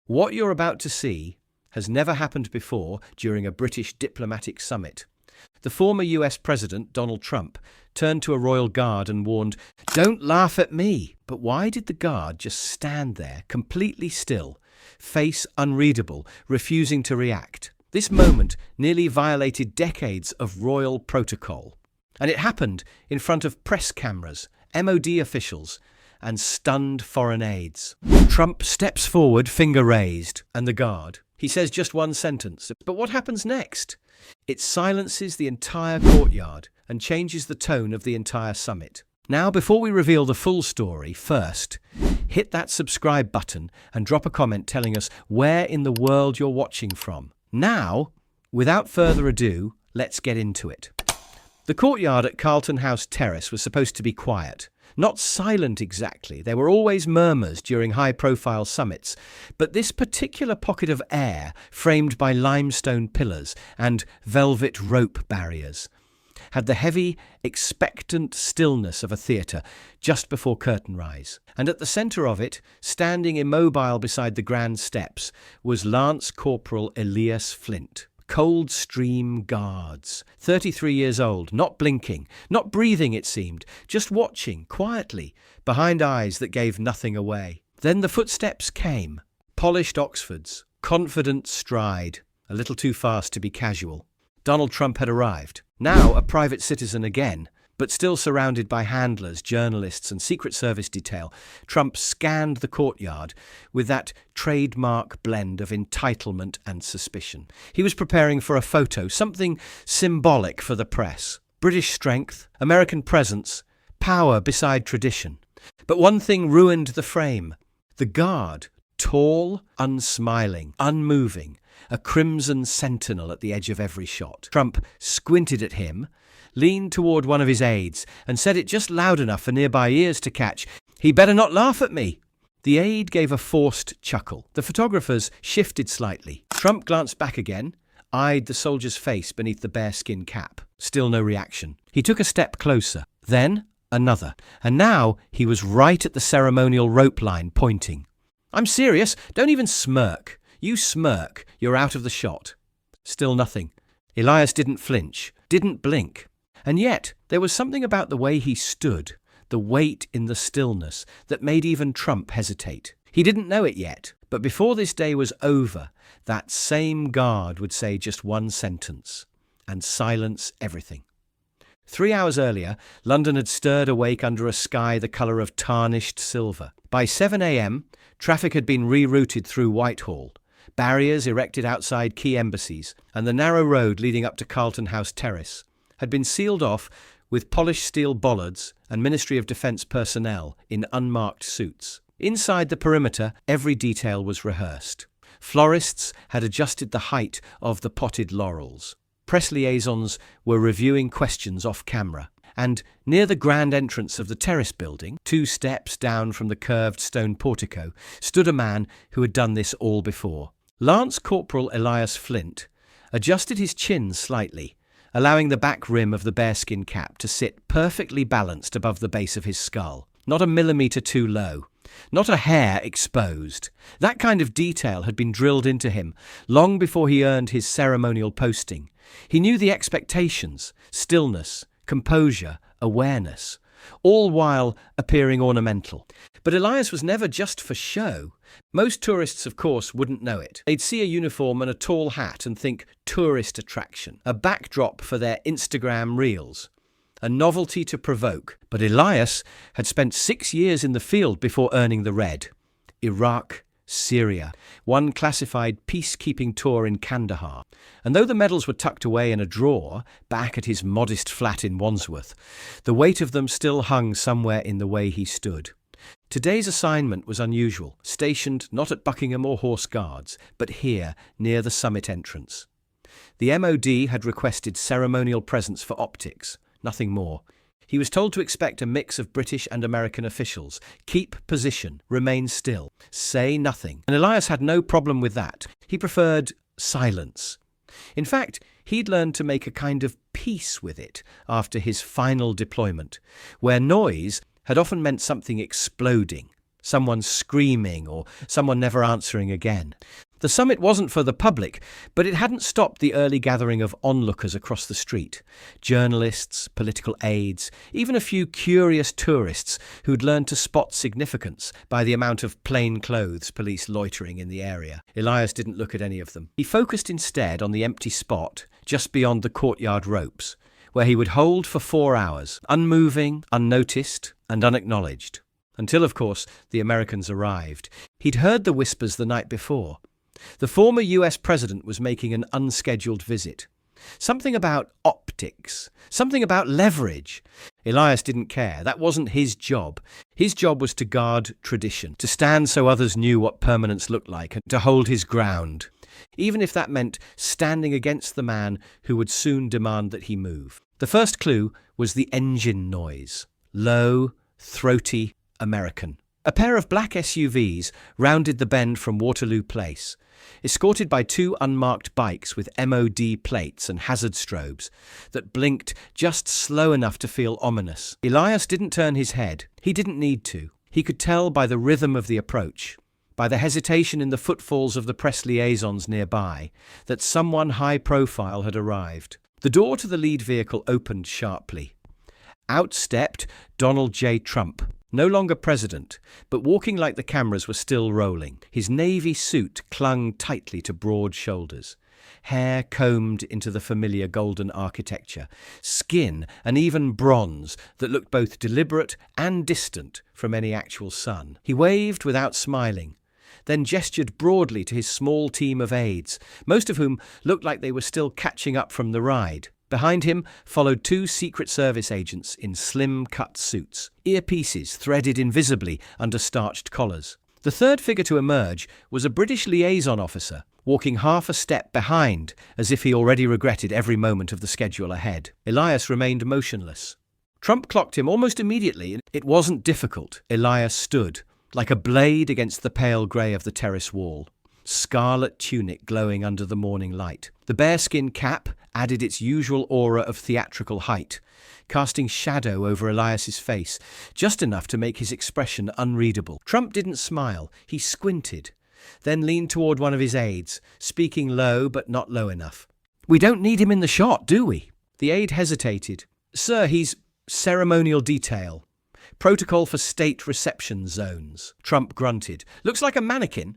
What you're about to see has never happened before during a British diplomatic summit. The former US President, Donald Trump, turned to a royal guard and warned, "Don't laugh at me." But why did the guard just stand there, completely still, face unreadable, refusing to react? This moment nearly violated decades of royal protocol. And it happened in front of press cameras, MOD officials, and stunned foreign aides. Trump steps forward, finger raised, and the guard. He says just one sentence. But what happens next? It silences the entire courtyard and changes the tone of the entire summit. Now, before we reveal the full story, first, hit that subscribe button and drop a comment telling us where in the world you're watching from. Now, without further ado, let's get into it. The courtyard at Carlton House Terrace was supposed to be quiet. Not silent exactly, there were always murmurs during high-profile summits, but this particular pocket of air, framed by limestone pillars and velvet rope barriers, had the heavy, expectant stillness of a theatre just before curtain rise. And at the centre of it, standing immobile beside the grand steps, was Lance Corporal Elias Flint. Coldstream Guards, 33 years old, not blinking, not breathing it seemed, just watching, quietly, behind eyes that gave nothing away. Then the footsteps came, polished Oxfords, confident stride, a little too fast to be casual. Donald Trump had arrived, now a private citizen again, but still surrounded by handlers, journalists and Secret Service detail. Trump scanned the courtyard with that trademark blend of entitlement and suspicion. He was preparing for a photo, something symbolic for the press. British strength, American presence, power beside tradition. But one thing ruined the frame. The guard, tall, unsmiling, unmoving, a crimson sentinel at the edge of every shot. Trump squinted at him, leaned toward one of his aides, and said it just loud enough for nearby ears to catch, "He better not laugh at me." The aide gave a forced chuckle. The photographers shifted slightly. Trump glanced back again, eyed the soldier's face beneath the bearskin cap. Still no reaction. He took a step closer, then another, and now he was right at the ceremonial rope line, pointing. "I'm serious, don't even smirk. You smirk, you're out of the shot." Still nothing. Elias didn't flinch, didn't blink. And yet, there was something about the way he stood, the weight in the stillness, that made even Trump hesitate. He didn't know it yet, but before this day was over, that same guard would say just one sentence and silence everything. 3 hours earlier, London had stirred awake under a sky the colour of tarnished silver. By 7 a.m, traffic had been rerouted through Whitehall, barriers erected outside key embassies, and the narrow road leading up to Carlton House Terrace had been sealed off with polished steel bollards and Ministry of Defence personnel in unmarked suits. Inside the perimeter, every detail was rehearsed. Florists had adjusted the height of the potted laurels. Press liaisons were reviewing questions off camera. And near the grand entrance of the terrace building, 2 steps down from the curved stone portico, stood a man who had done this all before. Lance Corporal Elias Flint adjusted his chin slightly, allowing the back rim of the bearskin cap to sit perfectly balanced above the base of his skull, not a millimetre too low, not a hair exposed. That kind of detail had been drilled into him long before he earned his ceremonial posting. He knew the expectations: stillness, composure, awareness, all while appearing ornamental. But Elias was never just for show. Most tourists, of course, wouldn't know it. They'd see a uniform and a tall hat and think tourist attraction, a backdrop for their Instagram reels, a novelty to provoke. But Elias had spent 6 years in the field before earning the red. Iraq, Syria, one classified peacekeeping tour in Kandahar. And though the medals were tucked away in a drawer back at his modest flat in Wandsworth, the weight of them still hung somewhere in the way he stood. Today's assignment was unusual, stationed not at Buckingham or Horse Guards, but here, near the summit entrance. The MOD had requested ceremonial presence for optics, nothing more. He was told to expect a mix of British and American officials. Keep position, remain still, say nothing. And Elias had no problem with that. He preferred silence. In fact, he'd learned to make a kind of peace with it after his final deployment, where noise had often meant something exploding, someone screaming or someone never answering again. The summit wasn't for the public, but it hadn't stopped the early gathering of onlookers across the street. Journalists, political aides, even a few curious tourists who'd learned to spot significance by the amount of plainclothes police loitering in the area. Elias didn't look at any of them. He focused instead on the empty spot just beyond the courtyard ropes, where he would hold for 4 hours, unmoving, unnoticed, and unacknowledged. Until, of course, the Americans arrived. He'd heard the whispers the night before. The former US president was making an unscheduled visit. Something about optics, something about leverage. Elias didn't care. That wasn't his job. His job was to guard tradition, to stand so others knew what permanence looked like, and to hold his ground, even if that meant standing against the man who would soon demand that he move. The first clue was the engine noise. Low, throaty, American. A pair of black SUVs rounded the bend from Waterloo Place, escorted by 2 unmarked bikes with MOD plates and hazard strobes that blinked just slow enough to feel ominous. Elias didn't turn his head. He didn't need to. He could tell by the rhythm of the approach, by the hesitation in the footfalls of the press liaisons nearby, that someone high-profile had arrived. The door to the lead vehicle opened sharply. Out stepped Donald J. Trump. No longer president, but walking like the cameras were still rolling. His navy suit clung tightly to broad shoulders. Hair combed into the familiar golden architecture. Skin an even bronze that looked both deliberate and distant from any actual sun. He waved without smiling, then gestured broadly to his small team of aides, most of whom looked like they were still catching up from the ride. Behind him followed 2 Secret Service agents in slim-cut suits, earpieces threaded invisibly under starched collars. The third figure to emerge was a British liaison officer, walking half a step behind, as if he already regretted every moment of the schedule ahead. Elias remained motionless. Trump clocked him almost immediately, and it wasn't difficult. Elias stood, like a blade against the pale grey of the terrace wall, scarlet tunic glowing under the morning light. The bearskin cap added its usual aura of theatrical height, casting shadow over Elias's face, just enough to make his expression unreadable. Trump didn't smile. He squinted, then leaned toward one of his aides, speaking low but not low enough. "We don't need him in the shot, do we?" The aide hesitated. "Sir, he's ceremonial detail. Protocol for state reception zones." Trump grunted. "Looks like a mannequin."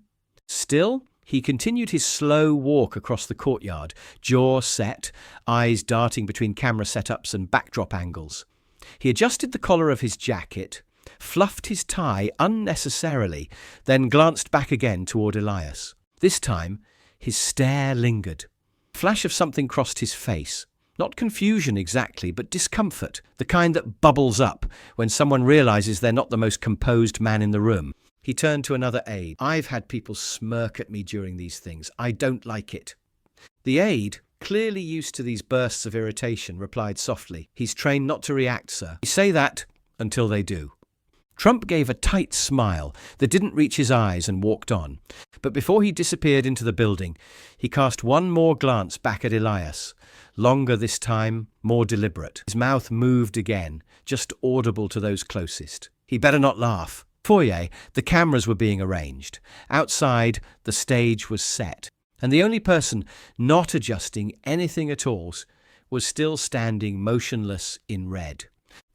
Still, he continued his slow walk across the courtyard, jaw set, eyes darting between camera setups and backdrop angles. He adjusted the collar of his jacket, fluffed his tie unnecessarily, then glanced back again toward Elias. This time, his stare lingered. A flash of something crossed his face. Not confusion exactly, but discomfort, the kind that bubbles up when someone realizes they're not the most composed man in the room. He turned to another aide. "I've had people smirk at me during these things. I don't like it." The aide, clearly used to these bursts of irritation, replied softly. "He's trained not to react, sir. You say that until they do." Trump gave a tight smile that didn't reach his eyes and walked on. But before he disappeared into the building, he cast one more glance back at Elias. Longer this time, more deliberate. His mouth moved again, just audible to those closest. He better not laugh. Foyer, the cameras were being arranged. Outside, the stage was set. And the only person not adjusting anything at all was still standing motionless in red.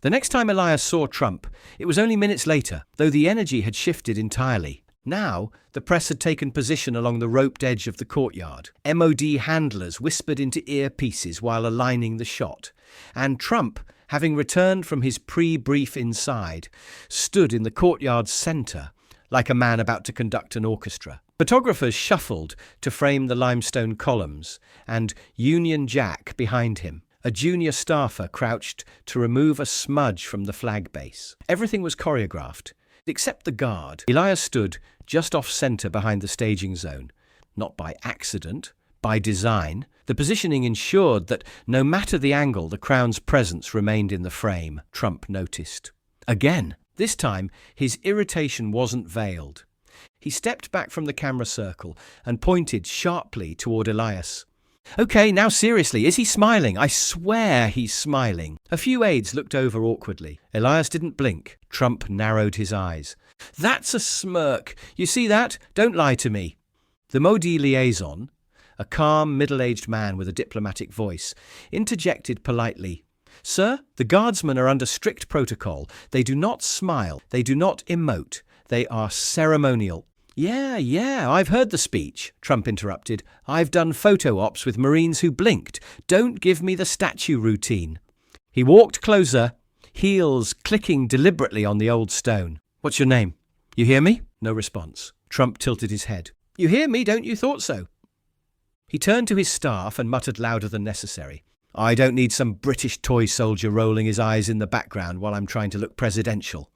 The next time Elias saw Trump, it was only minutes later, though the energy had shifted entirely. Now, the press had taken position along the roped edge of the courtyard. MOD handlers whispered into earpieces while aligning the shot. And Trump, having returned from his pre-brief inside, stood in the courtyard's centre, like a man about to conduct an orchestra. Photographers shuffled to frame the limestone columns, and Union Jack behind him. A junior staffer crouched to remove a smudge from the flag base. Everything was choreographed, except the guard. Elias stood just off-centre behind the staging zone, not by accident, by design. The positioning ensured that no matter the angle, the Crown's presence remained in the frame, Trump noticed. Again, this time, his irritation wasn't veiled. He stepped back from the camera circle and pointed sharply toward Elias. "Okay, now seriously, is he smiling? I swear he's smiling." A few aides looked over awkwardly. Elias didn't blink. Trump narrowed his eyes. That's a smirk. You see that? Don't lie to me. The Modi liaison, a calm, middle-aged man with a diplomatic voice, interjected politely. Sir, the guardsmen are under strict protocol. They do not smile. They do not emote. They are ceremonial. Yeah, I've heard the speech, Trump interrupted. I've done photo ops with Marines who blinked. Don't give me the statue routine. He walked closer, heels clicking deliberately on the old stone. What's your name? You hear me? No response. Trump tilted his head. You hear me, don't you? Thought so. He turned to his staff and muttered louder than necessary. I don't need some British toy soldier rolling his eyes in the background while I'm trying to look presidential.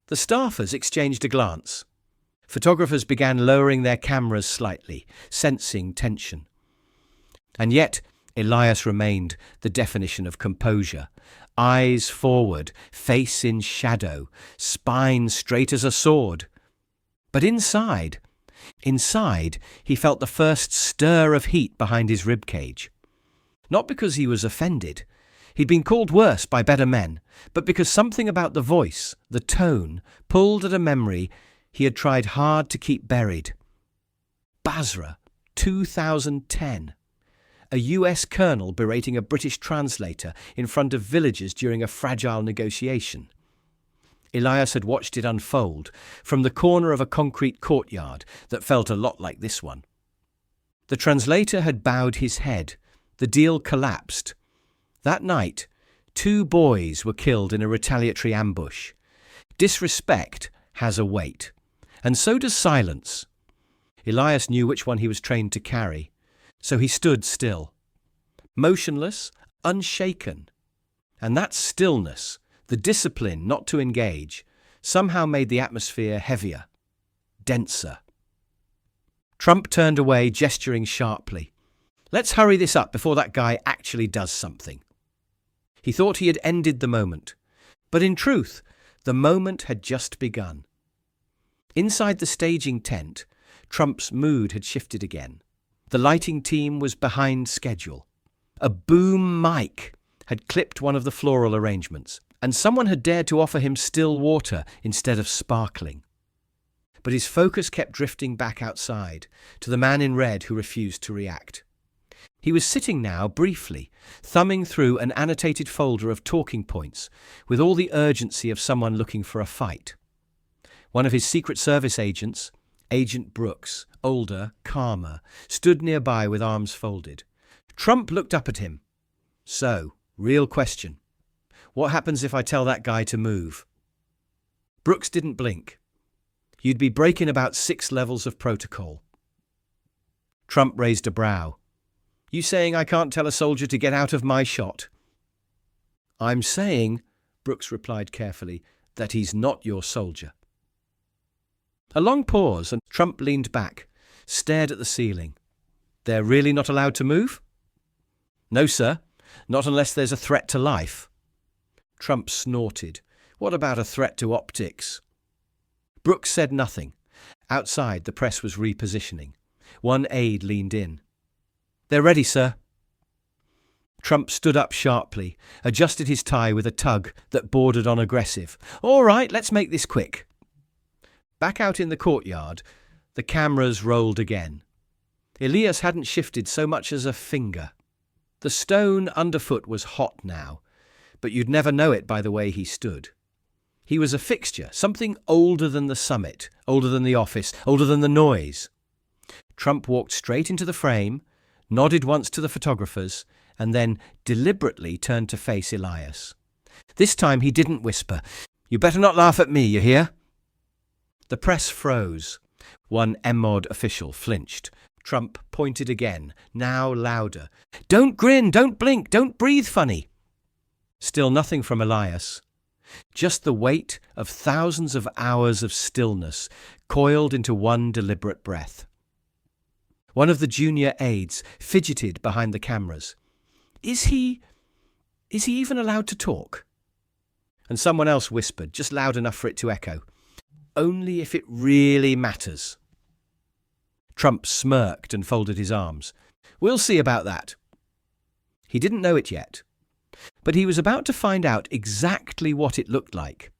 The staffers exchanged a glance. Photographers began lowering their cameras slightly, sensing tension. And yet, Elias remained the definition of composure. Eyes forward, face in shadow, spine straight as a sword. But inside, he felt the first stir of heat behind his ribcage. Not because he was offended. He'd been called worse by better men, but because something about the voice, the tone, pulled at a memory he had tried hard to keep buried. Basra, 2010. A US colonel berating a British translator in front of villagers during a fragile negotiation. Elias had watched it unfold from the corner of a concrete courtyard that felt a lot like this one. The translator had bowed his head. The deal collapsed. That night, 2 boys were killed in a retaliatory ambush. Disrespect has a weight, and so does silence. Elias knew which one he was trained to carry, so he stood still, motionless, unshaken. And that stillness, the discipline not to engage, somehow made the atmosphere heavier, denser. Trump turned away, gesturing sharply. Let's hurry this up before that guy actually does something. He thought he had ended the moment, but in truth, the moment had just begun. Inside the staging tent, Trump's mood had shifted again. The lighting team was behind schedule. A boom mic had clipped one of the floral arrangements, and someone had dared to offer him still water instead of sparkling. But his focus kept drifting back outside, to the man in red who refused to react. He was sitting now, briefly, thumbing through an annotated folder of talking points with all the urgency of someone looking for a fight. One of his Secret Service agents, Agent Brooks, older, calmer, stood nearby with arms folded. Trump looked up at him. So, real question. What happens if I tell that guy to move? Brooks didn't blink. You'd be breaking about 6 levels of protocol. Trump raised a brow. You saying I can't tell a soldier to get out of my shot? I'm saying, Brooks replied carefully, that he's not your soldier. A long pause, and Trump leaned back, stared at the ceiling. They're really not allowed to move? No, sir. Not unless there's a threat to life. Trump snorted. What about a threat to optics? Brooks said nothing. Outside, the press was repositioning. One aide leaned in. They're ready, sir. Trump stood up sharply, adjusted his tie with a tug that bordered on aggressive. All right, let's make this quick. Back out in the courtyard, the cameras rolled again. Elias hadn't shifted so much as a finger. The stone underfoot was hot now, but you'd never know it by the way he stood. He was a fixture, something older than the summit, older than the office, older than the noise. Trump walked straight into the frame, nodded once to the photographers, and then deliberately turned to face Elias. This time he didn't whisper, "You better not laugh at me, you hear?" The press froze. One MOD official flinched. Trump pointed again, now louder. "Don't grin, don't blink, don't breathe funny." Still nothing from Elias. Just the weight of thousands of hours of stillness coiled into one deliberate breath. One of the junior aides fidgeted behind the cameras. Is he even allowed to talk? And someone else whispered, just loud enough for it to echo. Only if it really matters. Trump smirked and folded his arms. We'll see about that. He didn't know it yet, but he was about to find out exactly what it looked like.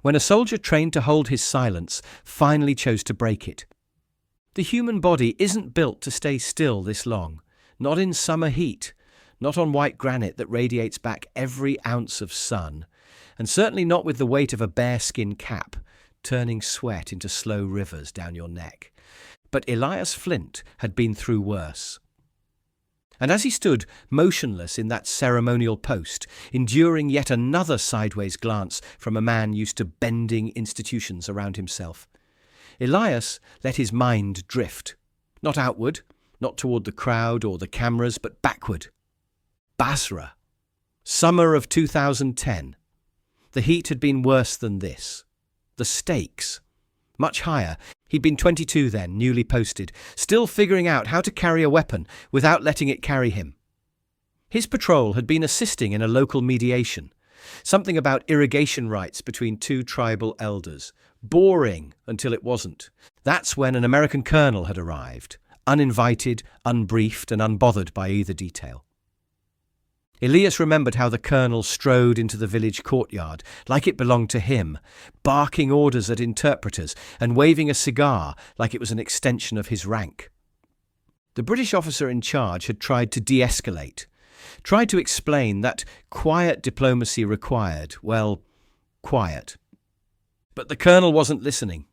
when a soldier trained to hold his silence finally chose to break it. The human body isn't built to stay still this long, not in summer heat, not on white granite that radiates back every ounce of sun, and certainly not with the weight of a bearskin cap, turning sweat into slow rivers down your neck. But Elias Flint had been through worse. And as he stood motionless in that ceremonial post, enduring yet another sideways glance from a man used to bending institutions around himself, Elias let his mind drift, not outward, not toward the crowd or the cameras, but backward. Basra. Summer of 2010. The heat had been worse than this. The stakes. Much higher. He'd been 22 then, newly posted, still figuring out how to carry a weapon without letting it carry him. His patrol had been assisting in a local mediation. Something about irrigation rights between two tribal elders. Boring until it wasn't. That's when an American colonel had arrived, uninvited, unbriefed, and unbothered by either detail. Elias remembered how the colonel strode into the village courtyard, like it belonged to him, barking orders at interpreters and waving a cigar like it was an extension of his rank. The British officer in charge had tried to de-escalate, tried to explain that quiet diplomacy required, well, quiet. But the colonel wasn't listening.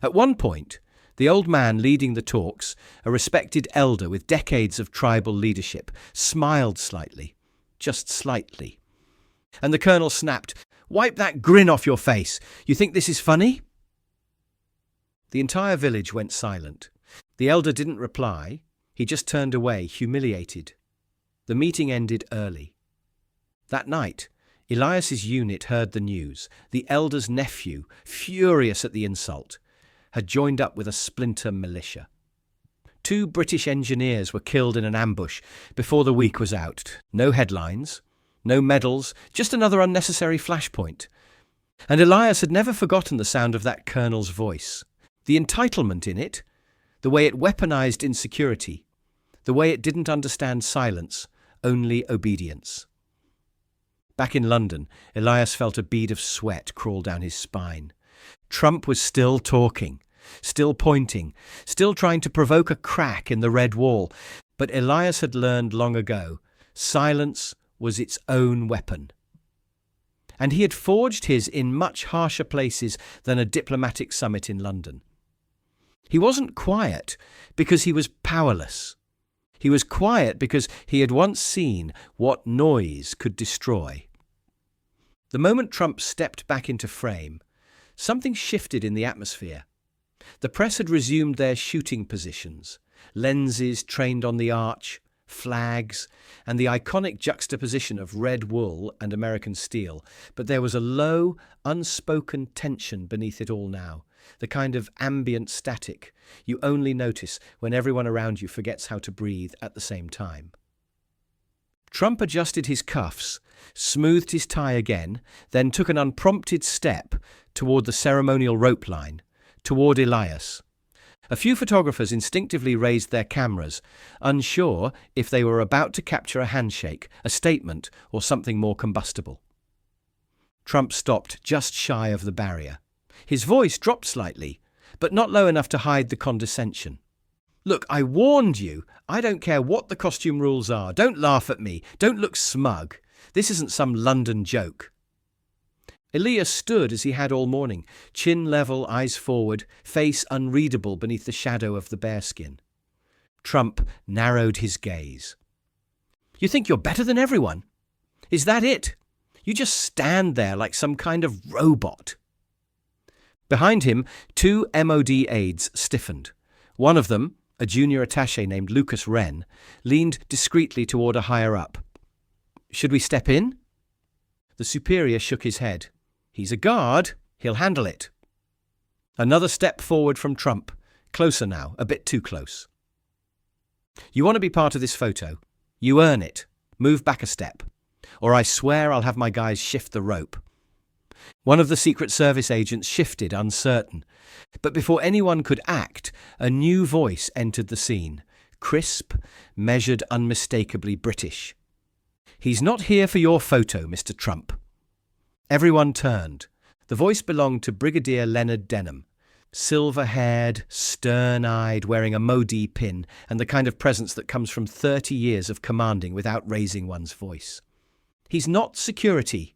At one point, the old man leading the talks, a respected elder with decades of tribal leadership, smiled slightly, just slightly. And the colonel snapped, "Wipe that grin off your face. You think this is funny?" The entire village went silent. The elder didn't reply. He just turned away, humiliated. The meeting ended early. That night, Elias's unit heard the news. The elder's nephew, furious at the insult, had joined up with a splinter militia. 2 British engineers were killed in an ambush before the week was out. No headlines, no medals, just another unnecessary flashpoint. And Elias had never forgotten the sound of that colonel's voice. The entitlement in it, the way it weaponized insecurity, the way it didn't understand silence, only obedience. Back in London, Elias felt a bead of sweat crawl down his spine. Trump was still talking, still pointing, still trying to provoke a crack in the red wall. But Elias had learned long ago, silence was its own weapon. And he had forged his in much harsher places than a diplomatic summit in London. He wasn't quiet because he was powerless. He was quiet because he had once seen what noise could destroy. The moment Trump stepped back into frame, something shifted in the atmosphere. The press had resumed their shooting positions, lenses trained on the arch, flags, and the iconic juxtaposition of red wool and American steel. But there was a low, unspoken tension beneath it all now, the kind of ambient static you only notice when everyone around you forgets how to breathe at the same time. Trump adjusted his cuffs, smoothed his tie again, then took an unprompted step toward the ceremonial rope line, toward Elias. A few photographers instinctively raised their cameras, unsure if they were about to capture a handshake, a statement, or something more combustible. Trump stopped just shy of the barrier. His voice dropped slightly, but not low enough to hide the condescension. "Look, I warned you. I don't care what the costume rules are. Don't laugh at me. Don't look smug. This isn't some London joke." Elias stood as he had all morning, chin level, eyes forward, face unreadable beneath the shadow of the bearskin. Trump narrowed his gaze. "You think you're better than everyone? Is that it? You just stand there like some kind of robot." Behind him, 2 MOD aides stiffened. One of them, a junior attaché named Lucas Wren, leaned discreetly toward a higher-up. "Should we step in?" The superior shook his head. "He's a guard. He'll handle it." Another step forward from Trump. Closer now, a bit too close. "You want to be part of this photo? You earn it. Move back a step. Or I swear I'll have my guys shift the rope." One of the Secret Service agents shifted, uncertain. But before anyone could act, a new voice entered the scene. Crisp, measured, unmistakably British. "He's not here for your photo, Mr. Trump." Everyone turned. The voice belonged to Brigadier Leonard Denham, silver-haired, stern-eyed, wearing a Modi pin and the kind of presence that comes from 30 years of commanding without raising one's voice. He's not security.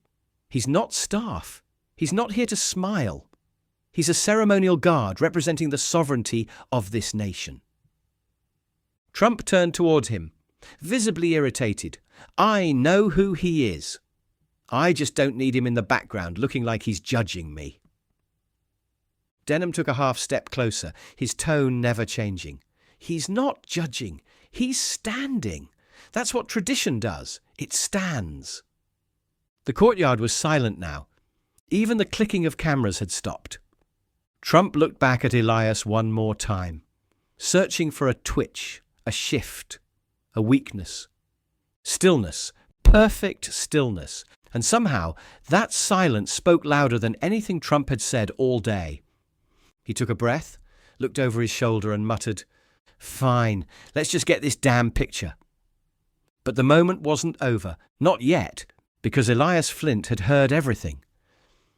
He's not staff. He's not here to smile. He's a ceremonial guard representing the sovereignty of this nation. Trump turned toward him, visibly irritated. I know who he is. I just don't need him in the background looking like he's judging me. Denham took a half step closer, his tone never changing. He's not judging. He's standing. That's what tradition does. It stands. The courtyard was silent now. Even the clicking of cameras had stopped. Trump looked back at Elias one more time, searching for a twitch, a shift, a weakness. Stillness, perfect stillness. And somehow that silence spoke louder than anything Trump had said all day. He took a breath, looked over his shoulder and muttered, "Fine, let's just get this damn picture." But the moment wasn't over, not yet, because Elias Flint had heard everything.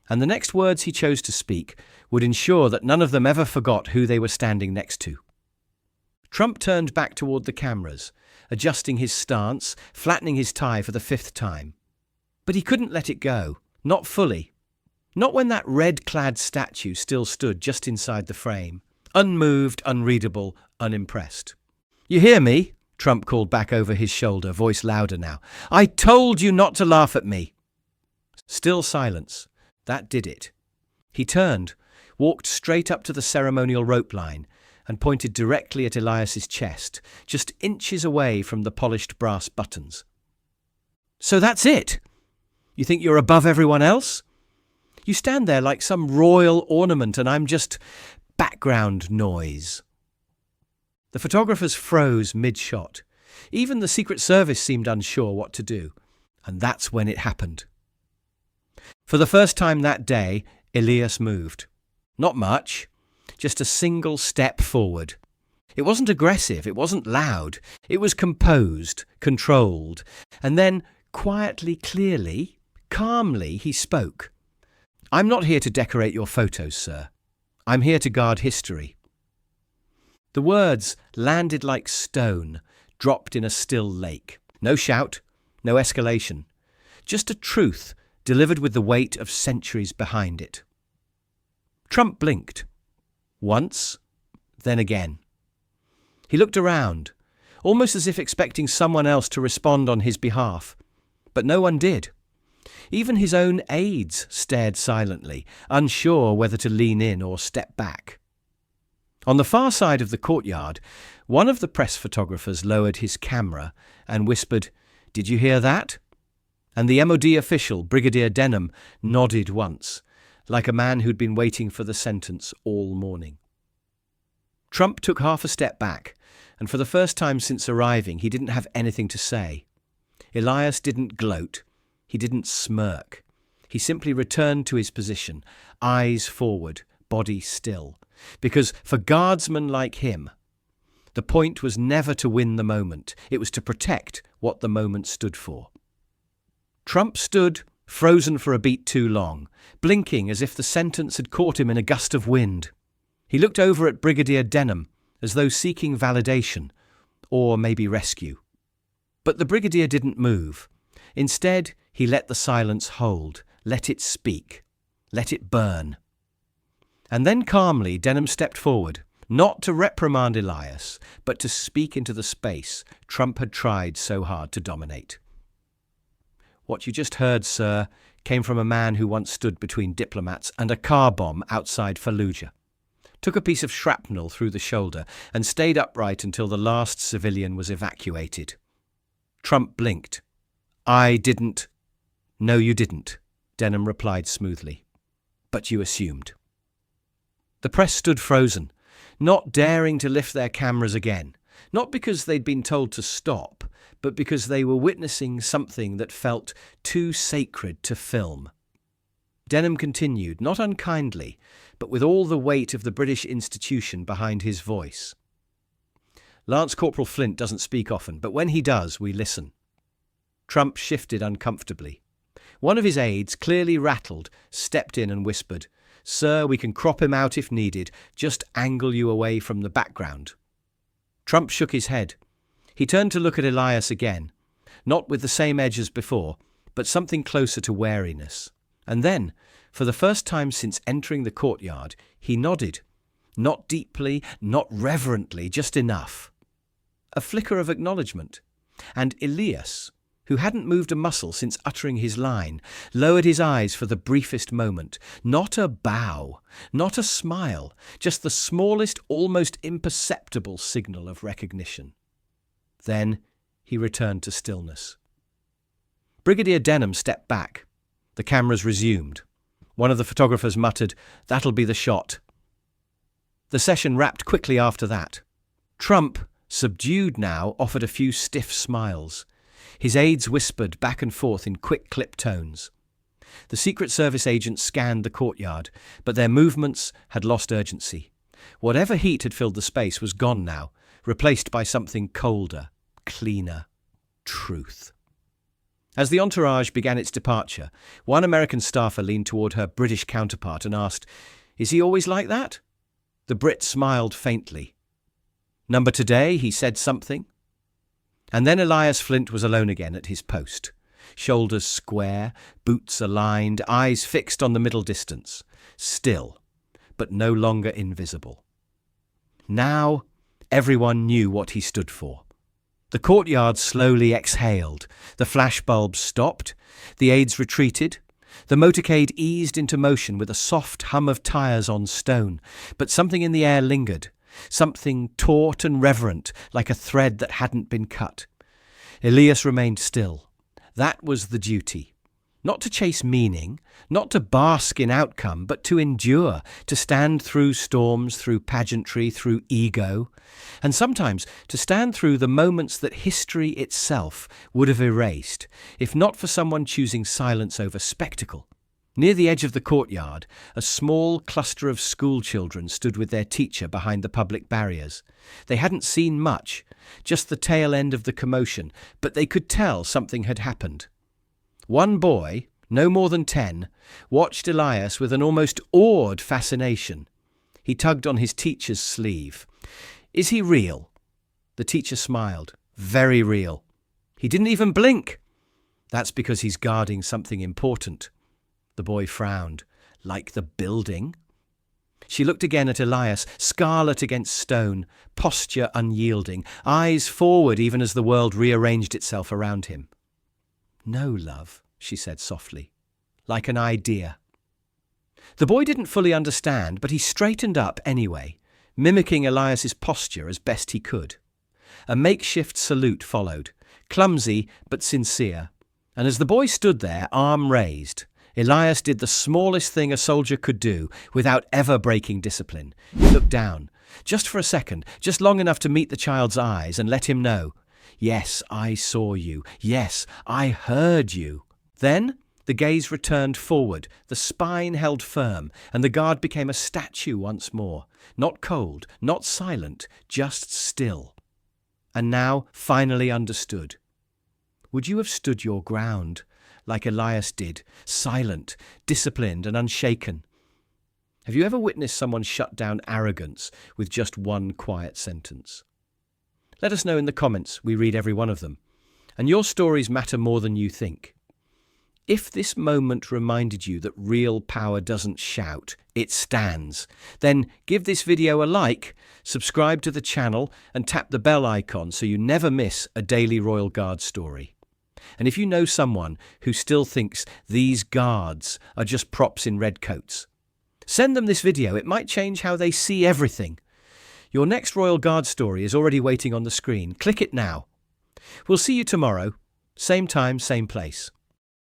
And the next words he chose to speak would ensure that none of them ever forgot who they were standing next to. Trump turned back toward the cameras, adjusting his stance, flattening his tie for the 5th time. But he couldn't let it go, not fully. Not when that red-clad statue still stood just inside the frame, unmoved, unreadable, unimpressed. "You hear me?" Trump called back over his shoulder, voice louder now. "I told you not to laugh at me." Still silence. That did it. He turned, walked straight up to the ceremonial rope line, and pointed directly at Elias's chest, just inches away from the polished brass buttons. "So that's it? You think you're above everyone else? You stand there like some royal ornament and I'm just background noise." The photographers froze mid-shot. Even the Secret Service seemed unsure what to do. And that's when it happened. For the first time that day, Elias moved. Not much, just a single step forward. It wasn't aggressive, it wasn't loud. It was composed, controlled. And then, quietly, clearly, calmly, he spoke. "I'm not here to decorate your photos, sir. I'm here to guard history." The words landed like stone, dropped in a still lake. No shout, no escalation. Just a truth delivered with the weight of centuries behind it. Trump blinked. Once, then again. He looked around, almost as if expecting someone else to respond on his behalf. But no one did. Even his own aides stared silently, unsure whether to lean in or step back. On the far side of the courtyard, one of the press photographers lowered his camera and whispered, "Did you hear that?" And the MOD official, Brigadier Denham, nodded once, like a man who'd been waiting for the sentence all morning. Trump took half a step back, and for the first time since arriving, he didn't have anything to say. Elias didn't gloat. He didn't smirk. He simply returned to his position, eyes forward, body still. Because for guardsmen like him, the point was never to win the moment. It was to protect what the moment stood for. Trump stood, frozen for a beat too long, blinking as if the sentence had caught him in a gust of wind. He looked over at Brigadier Denham, as though seeking validation, or maybe rescue. But the Brigadier didn't move. Instead, he let the silence hold, let it speak, let it burn. And then calmly, Denham stepped forward, not to reprimand Elias, but to speak into the space Trump had tried so hard to dominate. "What you just heard, sir, came from a man who once stood between diplomats and a car bomb outside Fallujah. Took a piece of shrapnel through the shoulder and stayed upright until the last civilian was evacuated." Trump blinked. "I didn't." "No, you didn't," Denham replied smoothly. "But you assumed." The press stood frozen, not daring to lift their cameras again, not because they'd been told to stop, but because they were witnessing something that felt too sacred to film. Denham continued, not unkindly, but with all the weight of the British institution behind his voice. "Lance Corporal Flint doesn't speak often, but when he does, we listen." Trump shifted uncomfortably. One of his aides, clearly rattled, stepped in and whispered, "Sir, we can crop him out if needed. Just angle you away from the background." Trump shook his head. He turned to look at Elias again, not with the same edge as before, but something closer to wariness. And then, for the first time since entering the courtyard, he nodded. Not deeply, not reverently, just enough. A flicker of acknowledgement. And Elias, who hadn't moved a muscle since uttering his line, lowered his eyes for the briefest moment. Not a bow, not a smile, just the smallest, almost imperceptible signal of recognition. Then he returned to stillness. Brigadier Denham stepped back. The cameras resumed. One of the photographers muttered, "That'll be the shot." The session wrapped quickly after that. Trump, subdued now, offered a few stiff smiles. His aides whispered back and forth in quick clip tones. The Secret Service agents scanned the courtyard, but their movements had lost urgency. Whatever heat had filled the space was gone now, replaced by something colder, cleaner, truth. As the entourage began its departure, one American staffer leaned toward her British counterpart and asked, "Is he always like that?" The Brit smiled faintly. "Number today," he said something. And then Elias Flint was alone again at his post. Shoulders square, boots aligned, eyes fixed on the middle distance. Still, but no longer invisible. Now, everyone knew what he stood for. The courtyard slowly exhaled. The flashbulbs stopped. The aides retreated. The motorcade eased into motion with a soft hum of tyres on stone, but something in the air lingered. Something taut and reverent, like a thread that hadn't been cut. Elias remained still. That was the duty. Not to chase meaning, not to bask in outcome, but to endure, to stand through storms, through pageantry, through ego, and sometimes to stand through the moments that history itself would have erased, if not for someone choosing silence over spectacle. Near the edge of the courtyard, a small cluster of school children stood with their teacher behind the public barriers. They hadn't seen much, just the tail end of the commotion, but they could tell something had happened. One boy, no more than 10, watched Elias with an almost awed fascination. He tugged on his teacher's sleeve. "Is he real?" The teacher smiled. "Very real. He didn't even blink." "That's because he's guarding something important." The boy frowned. "Like the building?" She looked again at Elias, scarlet against stone, posture unyielding, eyes forward even as the world rearranged itself around him. "No, love," she said softly, "like an idea." The boy didn't fully understand, but he straightened up anyway, mimicking Elias's posture as best he could. A makeshift salute followed, clumsy but sincere, and as the boy stood there, arm raised, Elias did the smallest thing a soldier could do without ever breaking discipline. He looked down, just for a second, just long enough to meet the child's eyes and let him know, "Yes, I saw you. Yes, I heard you." Then the gaze returned forward, the spine held firm, and the guard became a statue once more. Not cold, not silent, just still. And now finally understood. Would you have stood your ground, like Elias did, silent, disciplined and unshaken? Have you ever witnessed someone shut down arrogance with just one quiet sentence? Let us know in the comments. We read every one of them. And your stories matter more than you think. If this moment reminded you that real power doesn't shout, it stands, then give this video a like, subscribe to the channel and tap the bell icon so you never miss a daily Royal Guard story. And if you know someone who still thinks these guards are just props in red coats, send them this video. It might change how they see everything. Your next Royal Guard story is already waiting on the screen. Click it now. We'll see you tomorrow, same time, same place.